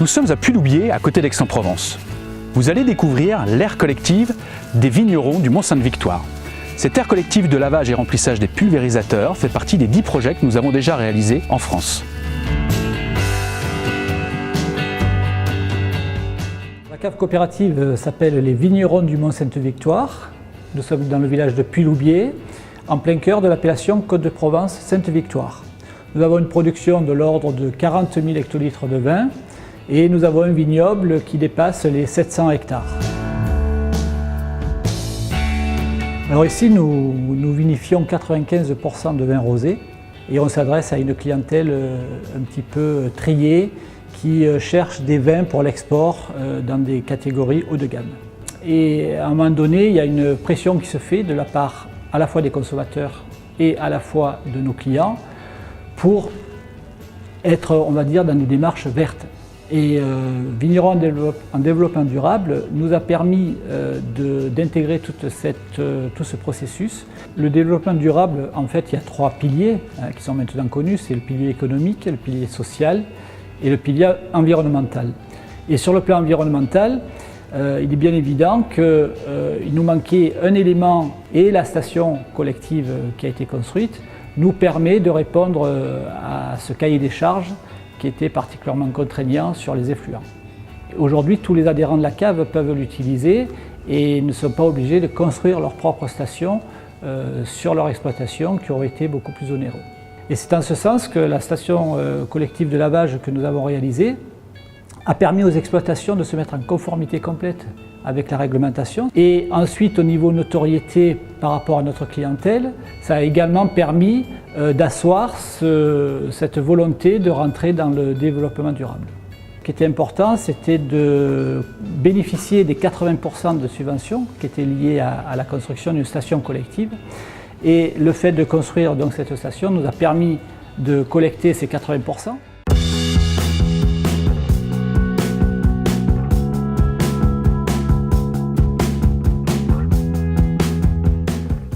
Nous sommes à Puy-Loubiers, à côté d'Aix-en-Provence. Vous allez découvrir l'aire collective des vignerons du Mont-Sainte-Victoire. Cette aire collective de lavage et remplissage des pulvérisateurs fait partie des 10 projets que nous avons déjà réalisés en France. La cave coopérative s'appelle les Vignerons du Mont-Sainte-Victoire. Nous sommes dans le village de Puy-Loubiers, en plein cœur de l'appellation Côte-de-Provence-Sainte-Victoire. Nous avons une production de l'ordre de 40 000 hectolitres de vin et nous avons un vignoble qui dépasse les 700 hectares. Alors ici, nous vinifions 95% de vin rosé et on s'adresse à une clientèle un petit peu triée qui cherche des vins pour l'export dans des catégories haut de gamme. Et à un moment donné, il y a une pression qui se fait de la part à la fois des consommateurs et à la fois de nos clients pour être, on va dire, dans des démarches vertes. Et Vignerons en développement durable nous a permis d'intégrer tout ce processus. Le développement durable, en fait, il y a 3 piliers qui sont maintenant connus. C'est le pilier économique, le pilier social et le pilier environnemental. Et sur le plan environnemental, il est bien évident qu'il nous manquait un élément et la station collective qui a été construite nous permet de répondre à ce cahier des charges qui était particulièrement contraignant sur les effluents. Aujourd'hui, tous les adhérents de la cave peuvent l'utiliser et ne sont pas obligés de construire leur propre station sur leur exploitation qui aurait été beaucoup plus onéreux. Et c'est en ce sens que la station collective de lavage que nous avons réalisée a permis aux exploitations de se mettre en conformité complète avec la réglementation. Et ensuite, au niveau notoriété par rapport à notre clientèle, ça a également permis d'asseoir cette volonté de rentrer dans le développement durable. Ce qui était important, c'était de bénéficier des 80% de subventions qui étaient liées à la construction d'une station collective. Et le fait de construire donc cette station nous a permis de collecter ces 80%.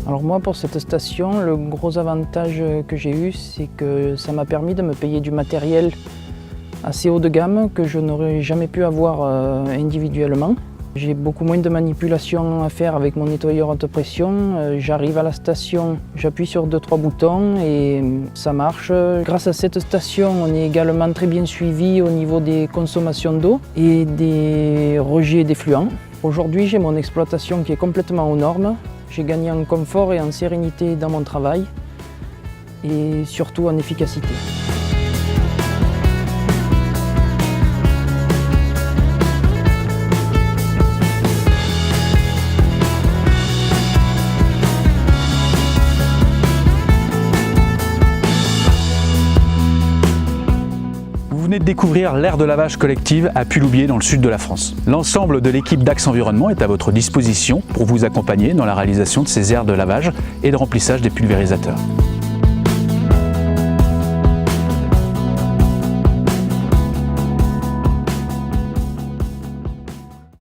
Alors moi, pour cette station, le gros avantage que j'ai eu, c'est que ça m'a permis de me payer du matériel assez haut de gamme que je n'aurais jamais pu avoir individuellement. J'ai beaucoup moins de manipulations à faire avec mon nettoyeur haute pression. J'arrive à la station, j'appuie sur 2-3 boutons et ça marche. Grâce à cette station, on est également très bien suivi au niveau des consommations d'eau et des rejets d'effluents. Aujourd'hui, j'ai mon exploitation qui est complètement aux normes. J'ai gagné en confort et en sérénité dans mon travail et surtout en efficacité. Vous venez de découvrir l'aire de lavage collective à Puy-Loubiers dans le sud de la France. L'ensemble de l'équipe d'Axe Environnement est à votre disposition pour vous accompagner dans la réalisation de ces aires de lavage et de remplissage des pulvérisateurs.